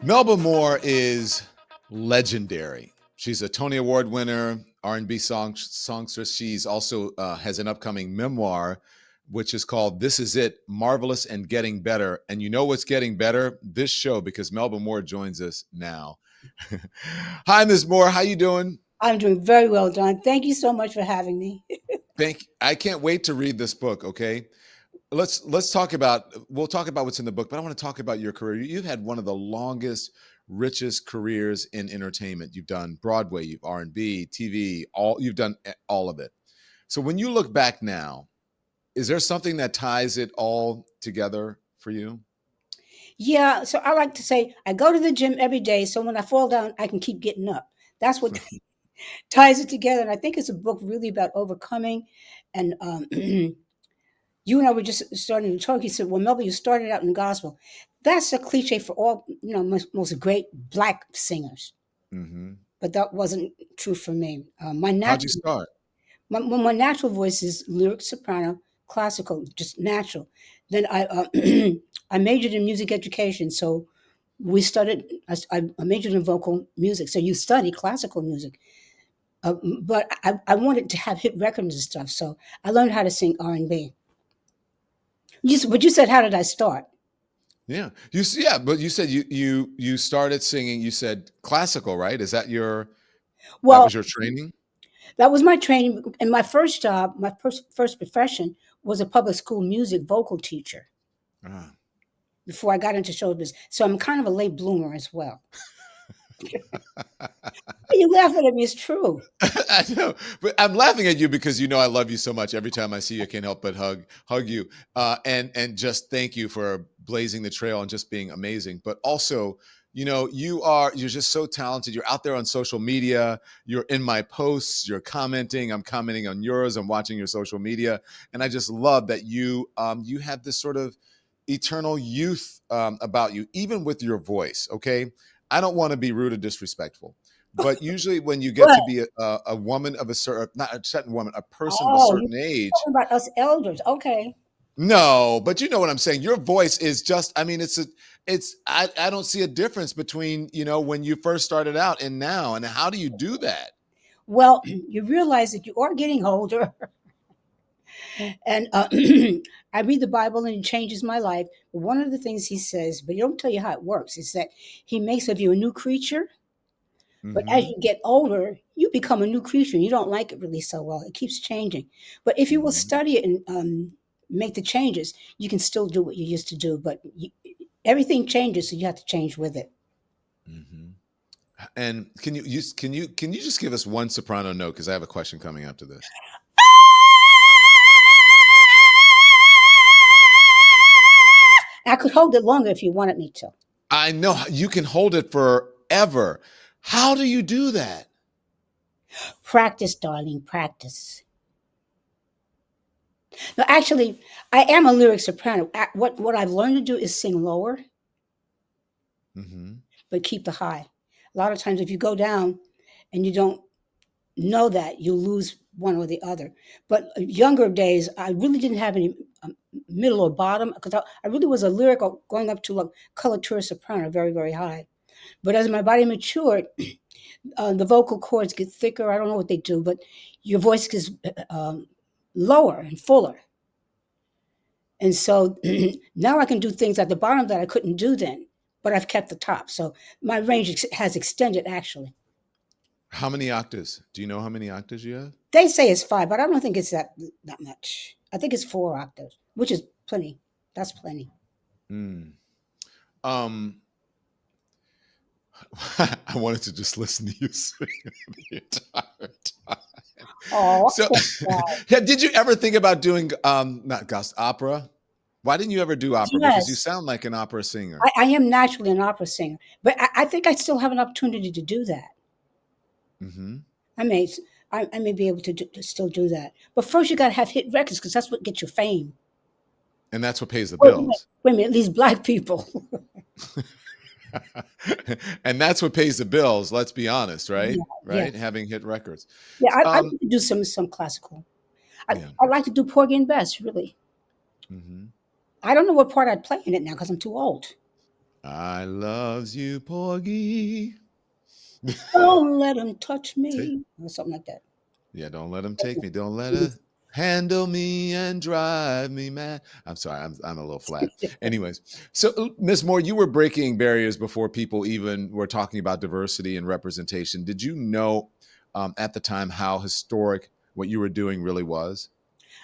Melba Moore is legendary. She's a Tony Award winner, R&B songstress. She's also has an upcoming memoir, which is called "This Is It: Marvelous and Getting Better." And you know what's getting better? This show, because Melba Moore joins us now. Hi, Ms. Moore. How you doing? I'm doing very well, Don. Thank you so much for having me. I can't wait to read this book. Okay, let's talk about. We'll talk about what's in the book, but I want to talk about your career. You've had one of the longest, richest careers in entertainment. You've done Broadway, you've R&B, TV, all you've done all of it. So when you look back now, is there something that ties it all together for you? Yeah, so I like to say I go to the gym every day, so when I fall down, I can keep getting up. That's what ties it together. And I think it's a book really about overcoming. And you and I were just starting to talk. You said, "Well, Melba, you started out in gospel." That's a cliche for all most great black singers, Hmm. but that wasn't true for me. My How'd you natural start? my natural voice is lyric soprano, classical, just natural. Then I majored in music education, so we studied. I majored in vocal music, so you study classical music. But I wanted to have hit records and stuff, so I learned how to sing R&B. But you said, how did I start? Yeah, yeah, but you said you started singing. You said classical, right? Is that that Well, was your training? that was my training, and my first job, my first profession was a public school music vocal teacher Ah. before I got into show business. So I'm kind of a late bloomer as well. You laughing at me? It's true. I know, but I'm laughing at you because you know I love you so much. Every time I see you, I can't help but hug you, and just thank you for blazing the trail and just being amazing. But also, you're just so talented. You're out there on social media. You're in my posts. You're commenting. I'm commenting on yours. I'm watching your social media, and I just love that you have this sort of eternal youth about you, even with your voice. Okay, I don't want to be rude or disrespectful, but usually when you get What? to be a woman of a certain, not a certain woman, a person of a Oh, you're certain age. talking about us elders. Okay. No, but you know what I'm saying. Your voice is just, I mean, I don't see a difference between, when you first started out and now. And how do you do that? Well, you realize that you are getting older, and I read the Bible and it changes my life. But one of the things he says, but he don't tell you how it works, is that he makes of you a new creature. But as Hmm. you get older, you become a new creature. You don't like it really so well. It keeps changing. But if you will Hmm. study it and make the changes, you can still do what you used to do. But everything changes, so you have to change with it. Hmm. And can you just give us one soprano note? Because I have a question coming after this. I could hold it longer if you wanted me to. I know you can hold it forever. How do you do that? Practice, darling, practice. No, actually, I am a lyric soprano. What I've learned to do is sing lower, Hmm. but keep the high. A lot of times, if you go down and you don't know that, you lose one or the other. But younger days, I really didn't have any middle or bottom because I really was a lyrical going up to a coloratura soprano, very, very high. But as my body matured, the vocal cords get thicker. I don't know what they do, but your voice gets lower and fuller. And so now I can do things at the bottom that I couldn't do then, but I've kept the top. So my range has extended actually. How many octaves? Do you know how many octaves you have? They say it's five, but I don't think it's that much. I think it's four octaves, which is plenty. That's plenty. Mm. Um, I wanted to just listen to you sing the entire time. Oh, So, yeah, did you ever think about doing not gospel opera? Why didn't you ever do opera? Because you yes. sound like an opera singer. I am naturally an opera singer, but I think I still have an opportunity to do that. Hmm. I may, I may be able to still do that. But first, you got to have hit records because that's what gets you fame. And that's what pays the Wait a minute, bills. wait a minute. These black people. And that's what pays the bills. Let's be honest, right? Yeah, Right? yes, Having hit records. yeah. I Um, like to do some classical. yeah. I like to do Porgy and Bess. Really, Hmm. I don't know what part I'd play in it now because I'm too old. I loves you, Porgy. Don't let him touch Take, me, or something like that. yeah, don't let him take me. Don't let her handle me and drive me mad. I'm sorry, I'm a little flat. Anyways, so Miss Moore, you were breaking barriers before people even were talking about diversity and representation. Did you know at the time how historic what you were doing really was?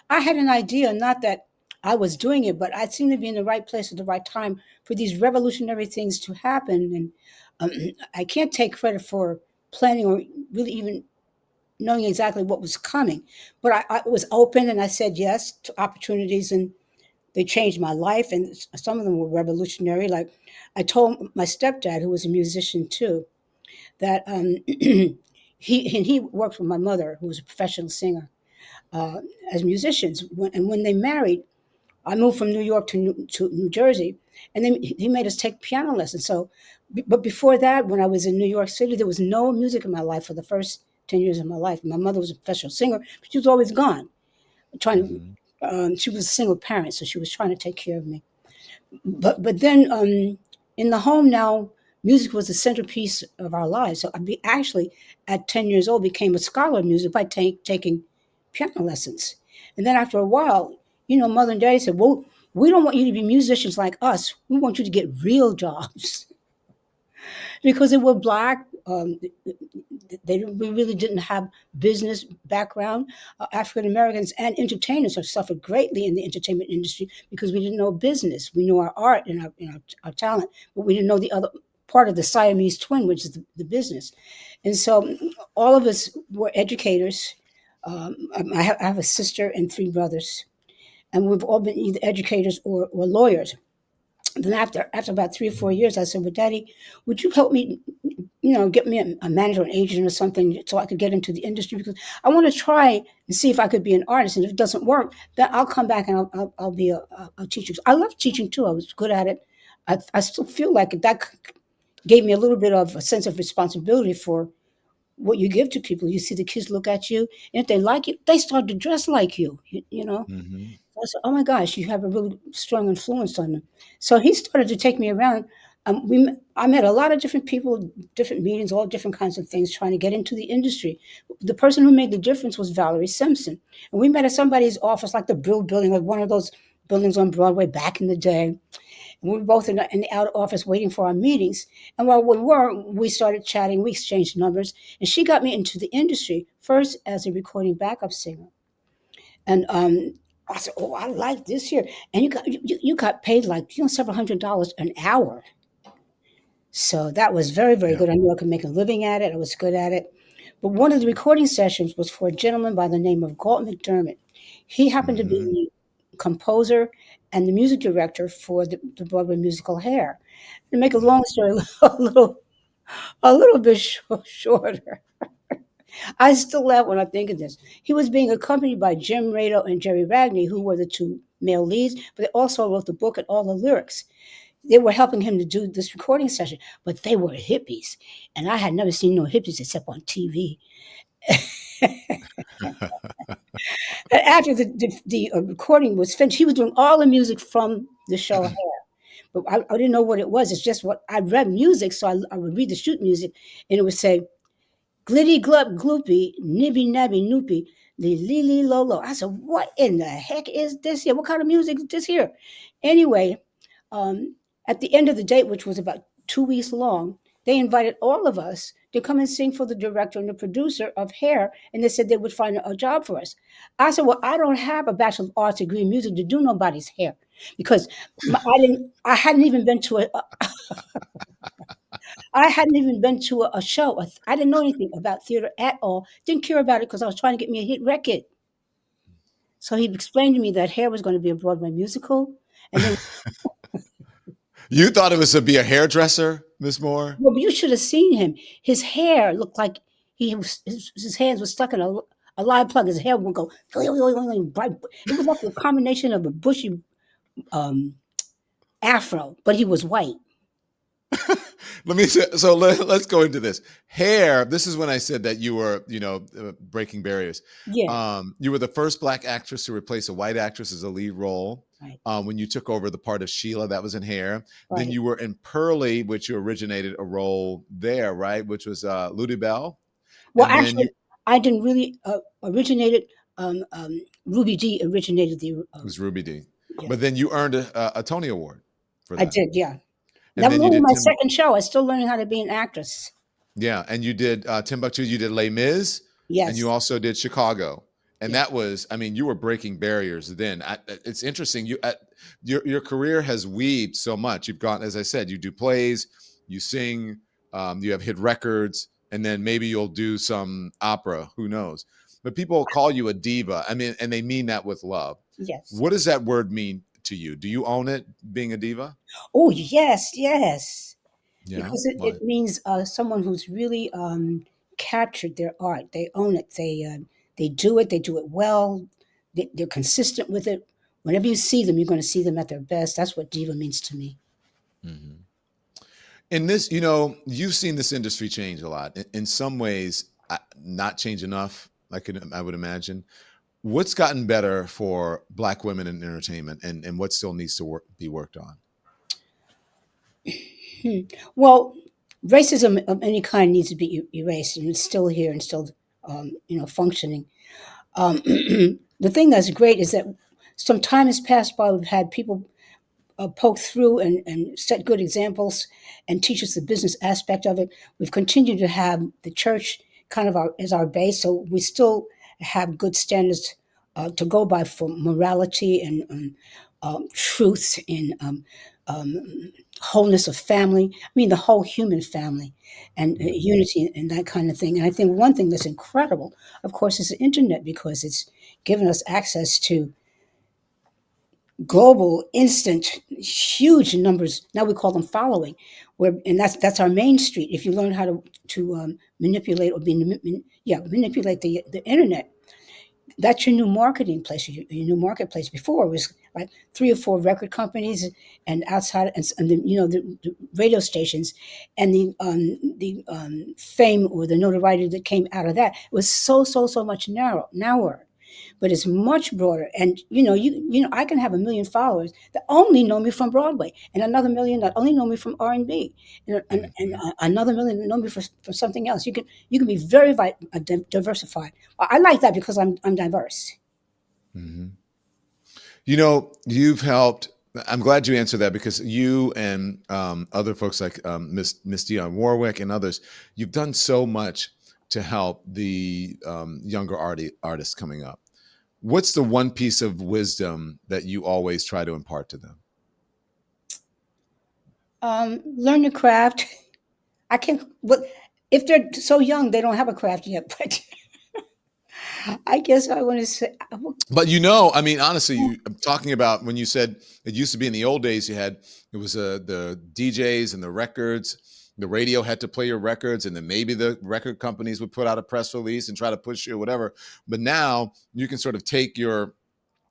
I had an idea, not that I was doing it, but I seemed to be in the right place at the right time for these revolutionary things to happen. And I can't take credit for planning or really even knowing exactly what was coming. But I was open and I said yes to opportunities, and they changed my life. And some of them were revolutionary. Like I told my stepdad, who was a musician too, that he worked with my mother, who was a professional singer, uh, as musicians. And when they married, I moved from New York to New Jersey, and then he made us take piano lessons. So, but before that, when I was in New York City, there was no music in my life for the first 10 years of my life. My mother was a professional singer, but she was always gone. Trying to, Hmm. she was a single parent, so she was trying to take care of me. But then in the home now, music was the centerpiece of our lives. So actually, at 10 years old, became a scholar of music by taking piano lessons. And then after a while, mother and daddy said, "Well, we don't want you to be musicians like us. We want you to get real jobs." Because they were black. We really didn't have business background. African Americans and entertainers have suffered greatly in the entertainment industry because we didn't know business. We knew our art and our talent, but we didn't know the other part of the Siamese twin, which is the business. And so all of us were educators. I have a sister and three brothers, and we've all been either educators or lawyers. Then after about 3 or 4 years, I said, "Well, Daddy, would you help me, get me a manager, an agent, or something, so I could get into the industry? Because I want to try and see if I could be an artist. And if it doesn't work, then I'll come back and I'll be a teacher. I love teaching too. I was good at it. I still feel like that gave me a little bit of a sense of responsibility for what you give to people. You see the kids look at you, and if they like you, they start to dress like you. You know." Hmm. I said, "Oh my gosh, you have a really strong influence on them." So he started to take me around. I met a lot of different people, different meetings, all different kinds of things, trying to get into the industry. The person who made the difference was Valerie Simpson, and we met at somebody's office, like the Brill Building, like one of those buildings on Broadway back in the day. And we were both in the outer office waiting for our meetings. And while we were, we started chatting. We exchanged numbers, and she got me into the industry first as a recording backup singer. And I said, "Oh, I like this here." And you got paid like several $100s an hour. So that was very, very Yeah. good. I knew I could make a living at it. I was good at it. But one of the recording sessions was for a gentleman by the name of Galt McDermott. He happened to be Hmm. the composer and the music director for the Broadway musical Hair. To make a Yeah. long story a little bit shorter, I still laugh when I think of this. He was being accompanied by Jim Rado and Jerry Ragney, who were the two male leads, but they also wrote the book and all the lyrics. They were helping him to do this recording session, but they were hippies. And I had never seen no hippies except on TV. And after the recording was finished, he was doing all the music from the show Hair. But I didn't know what it was. It's just what I read music, so I would read the shoot music, and it would say, "Glitty glub gloopy, nibby nabby noopy, li lolo." I said, "What in the heck is this here? What kind of music is this here?" Anyway, um, at the end of the date, which was about 2 weeks long, they invited all of us to come and sing for the director and the producer of Hair, and they said they would find a job for us. I said, "Well, I don't have a Bachelor of Arts degree in music to do nobody's hair, because I hadn't even been to a show. I didn't know anything about theater at all. Didn't care about it because I was trying to get me a hit record." So he explained to me that Hair was going to be a Broadway musical, and then, You thought it was to be a hairdresser, Miss Moore? well, you should have seen him. His hair looked like his hands were stuck in a live plug. His hair would go bright. It was like a combination of a bushy um, afro, but he was white. Let me say, so let's go into this. Hair, this is when I said that you were, breaking barriers. Yeah. You were the first black actress to replace a white actress as a lead role. right, when you took over the part of Sheila that was in Hair. Then right. you were in Pearly, which you originated a role there, right? Which was Ludi Bell. Well, And then actually, you, I didn't really originate it. Ruby D originated the. it was Ruby D. Yeah, But then you earned a Tony Award for I that. did. Yeah, And that was then you only did my Tim, second show. I was still learning how to be an actress. yeah, and you did Timbuktu, you did Les Mis, and you Yes, also did Chicago. And yeah, that was, I mean, you were breaking barriers then. It's interesting. Your career has weaved so much. You've gone, as I said, you do plays, you sing, you have hit records, and then maybe you'll do some opera. Who knows? But people call you a diva. I mean, and they mean that with love. yes. What does that word mean to you? Do you own it, being a diva? Oh, yes, yes. Yeah. Because it, Why? it means someone who's really captured their art. They own it. They do it. They do it well. They're consistent with it. Whenever you see them, you're going to see them at their best. That's what diva means to me. Mhm. In this, you know, you've seen this industry change a lot. In some ways, not change enough. I would imagine. What's gotten better for Black women in entertainment, and what still needs to be worked on? Hmm. Well, racism of any kind needs to be erased, and it's still here and still, functioning. The thing that's great is that some time has passed by. We've had people poke through and set good examples and teach us the business aspect of it. We've continued to have the church kind of as our base, so we still have good standards to go by for morality and truth and wholeness of family. I mean, the whole human family and Mhm. unity and that kind of thing. And I think one thing that's incredible, of course, is the internet because it's given us access to global, instant, huge numbers. Now we call them following, where and that's our main street. If you learn how to manipulate or manipulate the internet, that's your new marketing place, your new marketplace. Before it was like three or four record companies and outside and the radio stations and the fame or the notoriety that came out of that was so much narrower, but it's much broader. And I can have a million followers that only know me from Broadway, and another million that only know me from R&B, and Mhm. another million that know me for something else. You can be very diversified. I like that because I'm diverse. Mhm. You know, you've helped. I'm glad you answered that because you and other folks like Miss Dionne Warwick and others, you've done so much to help the younger artists coming up. What's the one piece of wisdom that you always try to impart to them? Learn the craft. I can't. But if they're so young, they don't have a craft yet. But I guess I want to say, But you know, I mean, honestly, I'm talking about when you said it used to be in the old days, it was the DJs and the records, the radio had to play your records, and then maybe the record companies would put out a press release and try to push you or whatever. But now you can sort of take your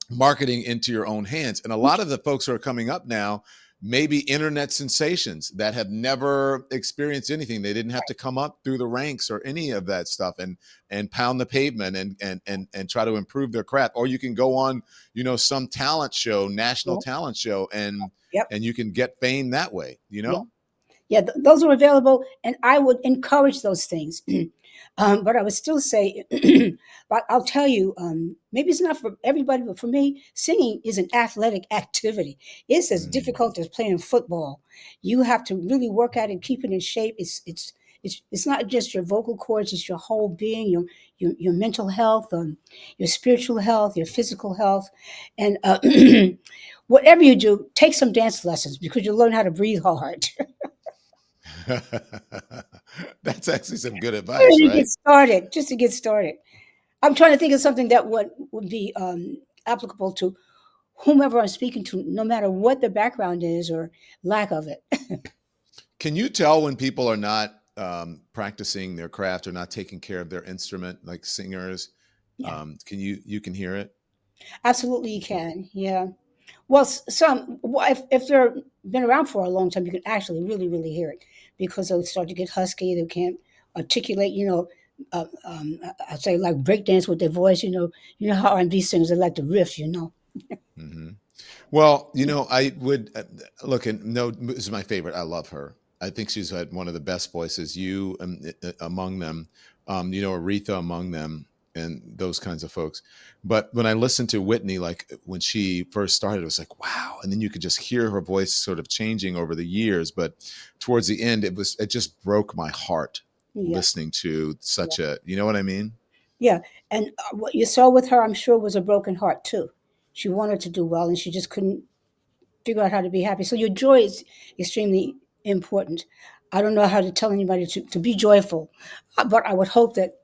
marketing into your own hands. And a lot of the folks who are coming up now may be internet sensations that have never experienced anything. They didn't have to come up through the ranks or any of that stuff and pound the pavement and try to improve their craft. Or you can go on, you know, some talent show, national yep, talent show, yep, and you can get fame that way, you yep. know? Yeah, those are available, and I would encourage those things. But I would still say, but I'll tell you, maybe it's not for everybody, but for me, singing is an athletic activity. It's as Mm, difficult as playing football. You have to really work at it, keep it in shape. It's not just your vocal cords; it's your whole being, your mental health, your spiritual health, your physical health, and whatever you do, take some dance lessons because you'll learn how to breathe hard. mm. That's actually some good advice, To get right? started, just to get started. I'm trying to think of something that would be applicable to whomever I'm speaking to, no matter what the background is or lack of it. Can you tell when people are not practicing their craft or not taking care of their instrument, like singers? Yeah, Can you can hear it? absolutely, you can. Yeah. Well, some if they're been around for a long time, you can actually really hear it because they'll start to get husky. They can't articulate. I'd say like breakdance with their voice. You know how R&B singers they like to riff. Hmm. Well, I would look, and no, this is my favorite. I love her. I think she's had one of the best voices. You among them, Aretha among them, and those kinds of folks. But when I listened to Whitney, like when she first started, it was like wow, and then you could just hear her voice sort of changing over the years. But towards the end, it just broke my heart Yeah, listening to yeah, such a, you know what I mean? yeah. And what you saw with her, I'm sure, was a broken heart too. She wanted to do well, and she just couldn't figure out how to be happy. So your joy is extremely important. I don't know how to tell anybody to be joyful, but I would hope that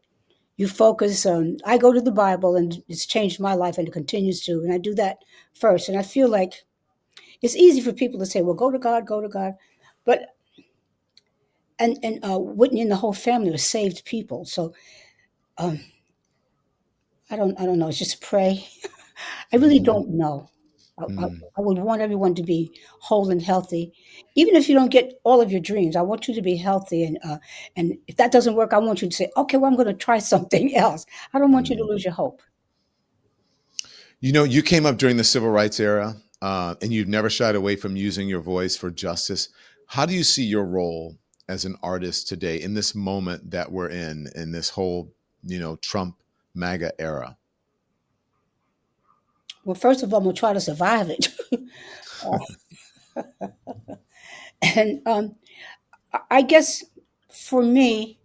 you focus on. I go to the Bible, and it's changed my life, and it continues to. And I do that first. And I feel like it's easy for people to say, "Well, go to God," but and Whitney and the whole family were saved people. So um, I don't know. It's just pray. I really Hmm. don't know. I, I, Hmm. I would want everyone to be whole and healthy, even if you don't get all of your dreams. I want you to be healthy, and if that doesn't work, I want you to say, okay, well, I'm going to try something else. I don't want you to Hmm. lose your hope. You came up during the civil rights era, and you've never shied away from using your voice for justice. How do you see your role as an artist today in this moment that we're in this whole, Trump MAGA era? Well, first of all, I'm going to try to survive it, and I guess for me,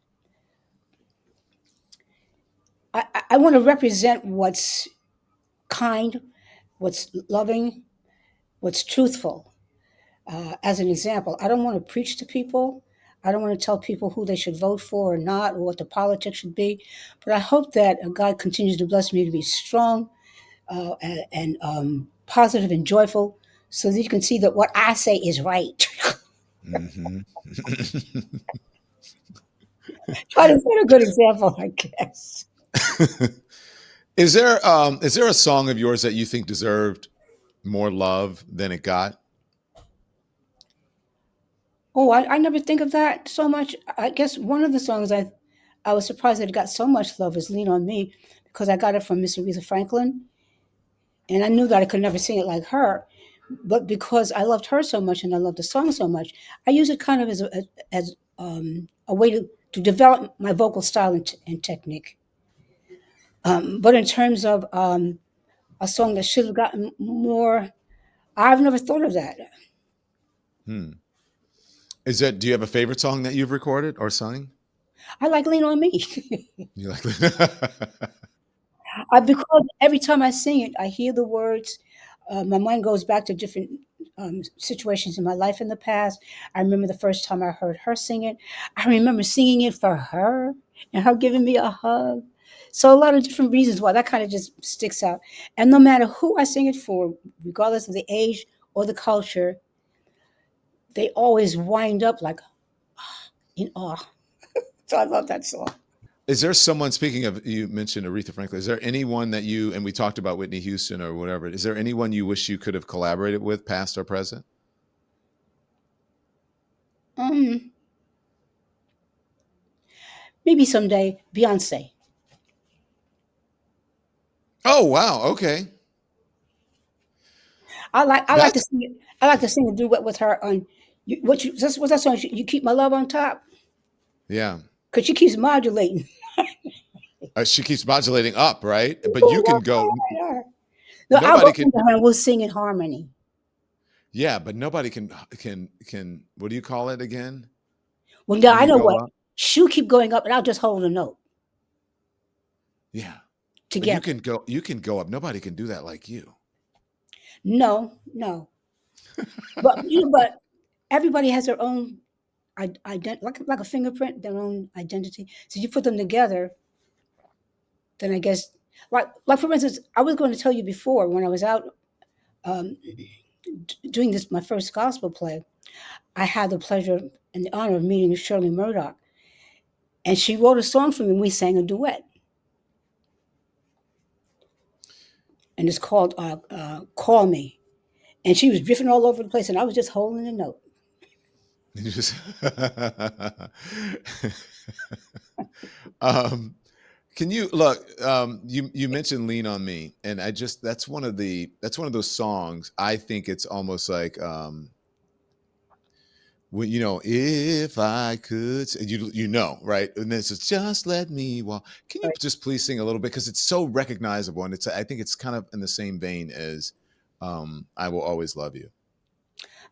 I want to represent what's kind, what's loving, what's truthful. As an example, I don't want to preach to people. I don't want to tell people who they should vote for or not, or what the politics should be. But I hope that God continues to bless me to be strong and positive and joyful, so that you can see that what I say is right. Hmm. Try to set a good example, I guess. Is there a song of yours that you think deserved more love than it got? Oh, I never think of that so much. I guess one of the songs I was surprised that it got so much love is "Lean on Me," because I got it from Miss Aretha Franklin, and I knew that I could never sing it like her. But because I loved her so much and I loved the song so much, I use it kind of as a way to develop my vocal style and technique. But in terms of a song that should have gotten more, I've never thought of that. Hmm. Do you have a favorite song that you've recorded or sung? I like "Lean on Me." You like? Because every time I sing it, I hear the words. My mind goes back to different situations in my life in the past. I remember the first time I heard her sing it. I remember singing it for her and her giving me a hug. So a lot of different reasons why that kind of just sticks out. And no matter who I sing it for, regardless of the age or the culture, they always wind up like in awe. So I love that song. Is there someone, speaking of, you mentioned Aretha Franklin, is there anyone that and we talked about Whitney Houston or whatever, is there anyone you wish you could have collaborated with, past or present? Um, Maybe someday Beyonce. Oh, wow. Okay. I like to That's, sing it. I like to sing a duet with her on what's that song? You keep my love on top yeah. because she keeps modulating. She keeps modulating up, right? But you can go, No, I'll nobody go can, into her and we'll sing in harmony. yeah, but nobody can, what do you call it again? Well, now When I you know go what up? she'll keep going up, and I'll just hold a note Yeah. But together. you can go up. Nobody can do that like you. No, no, but everybody has their own like a fingerprint, their own identity. So you put them together, then I guess like for instance, I was going to tell you before when I was out um, doing this my first gospel play. I had the pleasure and the honor of meeting Shirley Murdoch, and she wrote a song for me. And we sang a duet, and it's called "Call Me." And she was drifting all over the place, and I was just holding a note. You just, um, Can you look? You mentioned "Lean on Me," and I just that's one of those songs. I think it's almost like well, if I could, you know, right? And this is just let me walk. Can you Right. just please sing a little bit because it's so recognizable, and I think it's kind of in the same vein as "I Will Always Love You."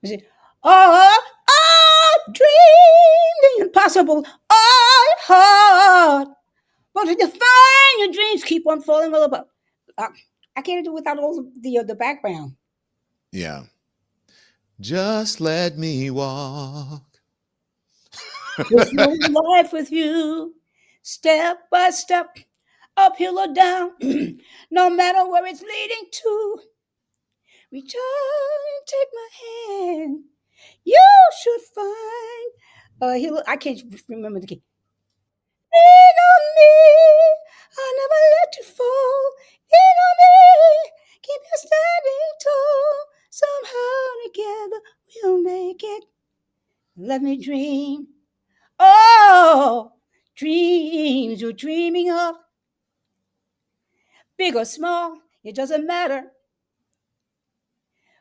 I said, oh, I dream the impossible. I heart. But to define your dreams, keep on falling all about. Uh, I can't do without all the background. Yeah, just let me walk. This little life with you, step by step, uphill or down, no matter where it's leading to. Reach out and take my hand. You should find a hill. I can't remember the key. Lean on me. I'll never let you fall. Lean on me. Keep you standing tall. Somehow together we'll make it. Let me dream. Oh, dreams you're dreaming of, big or small, it doesn't matter.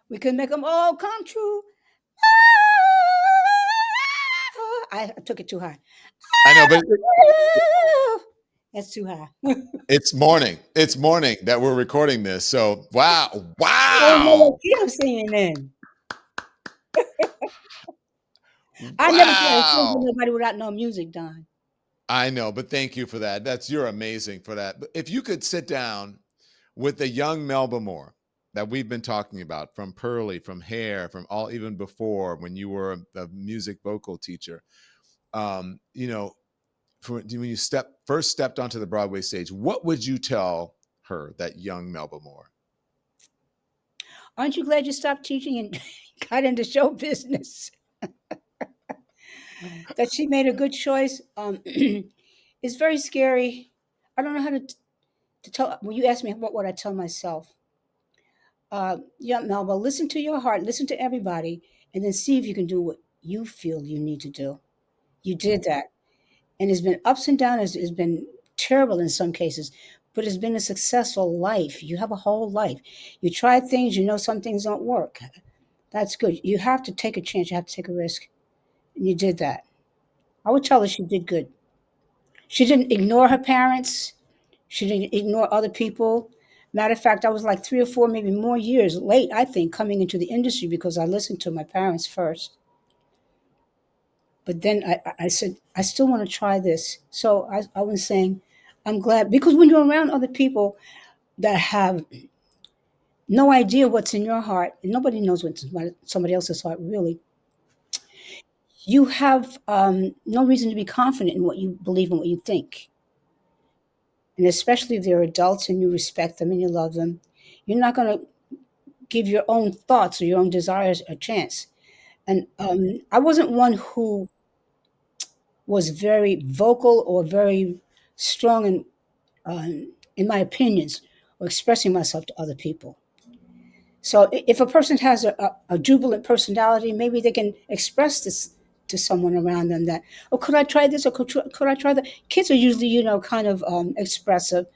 We can make them all come true. I took it too high. I know, but That's too high. it's morning. It's morning that we're recording this. So wow, Oh, no, what wow, key I'm singing in. I never try to sing with wow. nobody without no music done. I know, but thank you for that. You're amazing for that. But if you could sit down with the young Melba Moore that we've been talking about, from Pearly, from Hair, from all even before when you were a music vocal teacher, you know, when you first stepped onto the Broadway stage, what would you tell her, that young Melba Moore? Aren't you glad you stopped teaching and got into show business? That she made a good choice. It's very scary. I don't know how to tell. When you ask me what would I tell myself, yeah, Melba, listen to your heart, listen to everybody, and then see if you can do what you feel you need to do. You did that, and it's been ups and downs. It's been terrible in some cases, but it's been a successful life. You have a whole life. You try things. You know some things don't work. That's good. You have to take a chance. You have to take a risk, and you did that. I would tell her she did good. She didn't ignore her parents. She didn't ignore other people. Matter of fact, I was like 3 or 4, maybe more years late, I think, coming into the industry because I listened to my parents first. But then I said, I still want to try this. So I was saying, I'm glad because when you're around other people that have no idea what's in your heart, and nobody knows what's in somebody else's heart, really, you have no reason to be confident in what you believe and what you think. And especially if they're adults and you respect them and you love them, you're not going to give your own thoughts or your own desires a chance. And I wasn't one who was very vocal or very strong in my opinions or expressing myself to other people. So if a person has a jubilant personality, maybe they can express this to someone around them that, oh, could I try this or could I try that? Kids are usually, kind of expressive,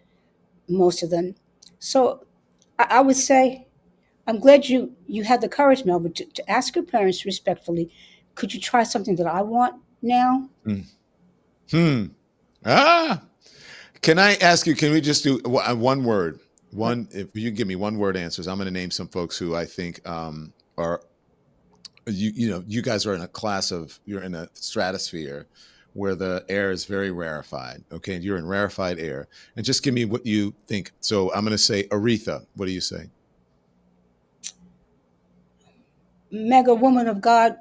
most of them. So I would say I'm glad you had the courage, Melba, to ask your parents respectfully, could you try something that I want now? Hmm. Hmm. Ah. Can I ask you? Can we just do one word? What If you give me one word answers, I'm going to name some folks who I think are you guys are in a class of you're in a stratosphere where the air is very rarefied. Okay, and you're in rarefied air, and just give me what you think. So I'm going to say Aretha. What do you say? mega woman of God?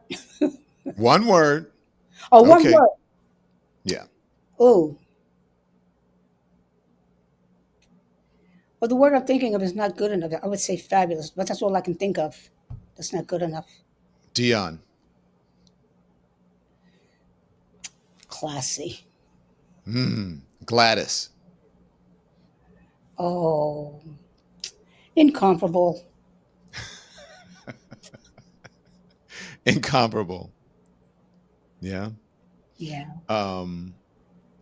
One word. Oh, one Okay. word. Yeah. Oh, well, the word I'm thinking of is not good enough. I would say fabulous, but that's all I can think of. That's not good enough. Dion. Classy. Gladys. Oh, incomparable. Incomparable. Yeah. Yeah. Um,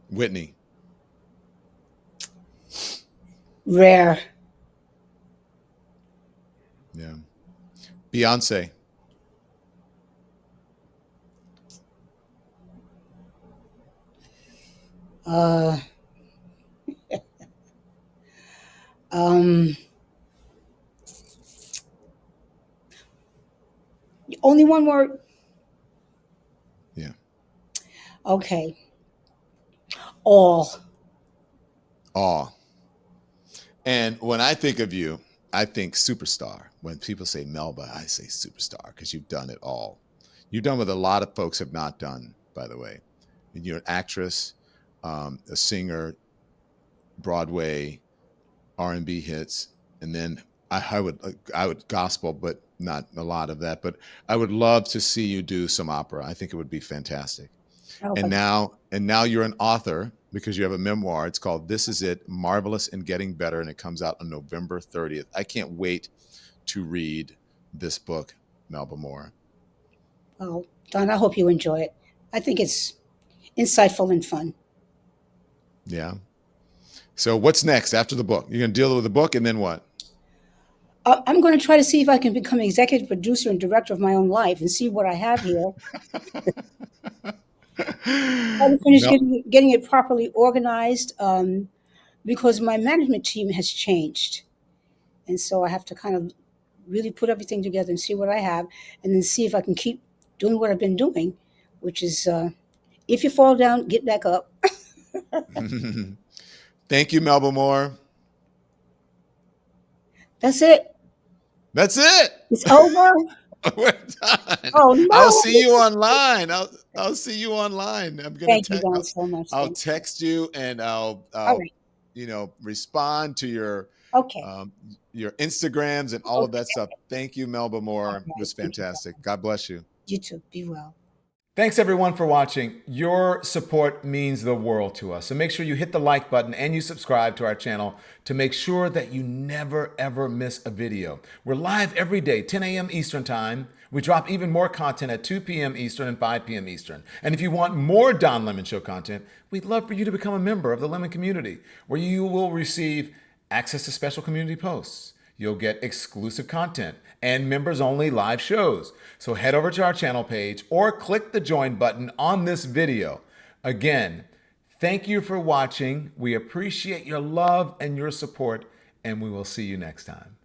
Whitney. Rare. Yeah. Beyonce. Uh, um, only one word. Yeah. Okay. All. Awe. And when I think of you, I think superstar. When people say Melba, I say superstar because you've done it all. You've done what a lot of folks have not done, by the way. And you're an actress, a singer, Broadway, R&B hits, and then I would gospel, but not a lot of that. But I would love to see you do some opera. I think it would be fantastic. I hope I And can. now you're an author because you have a memoir. It's called This Is It, Marvelous and Getting Better, and it comes out on November 30th. I can't wait to read this book, Melba Moore. Well, Don, I hope you enjoy it. I think it's insightful and fun. Yeah. So what's next after the book? You're going to deal with the book and then what? I'm going to try to see if I can become executive producer and director of my own life and see what I have here. Try to finish Mel, getting it properly organized because my management team has changed. And so I have to kind of really put everything together and see what I have and then see if I can keep doing what I've been doing, which is if you fall down, get back up. thank you, Melba Moore. That's it. That's it. It's over. We're done. Oh, I'll see you no. online. I'll see you online. I'm gonna Thank you, text. Don, so much. I'll Thank you. text you and All I'll right. respond to Okay. um, your Instagrams and all of that Okay. stuff. Thank you, Melba All Moore. It right. was Thank you. fantastic. God bless you. You too. Be well. Thanks everyone for watching. Your support means the world to us. So make sure you hit the like button and you subscribe to our channel to make sure that you never ever miss a video. We're live every day, 10 a.m. Eastern Time. We drop even more content at 2 p.m. Eastern and 5 p.m. Eastern. And if you want more Don Lemon Show content, we'd love for you to become a member of the Lemon community, where you will receive access to special community posts. You'll get exclusive content and members only live shows. So head over to our channel page or click the join button on this video. Again, thank you for watching. We appreciate your love and your support, and we will see you next time.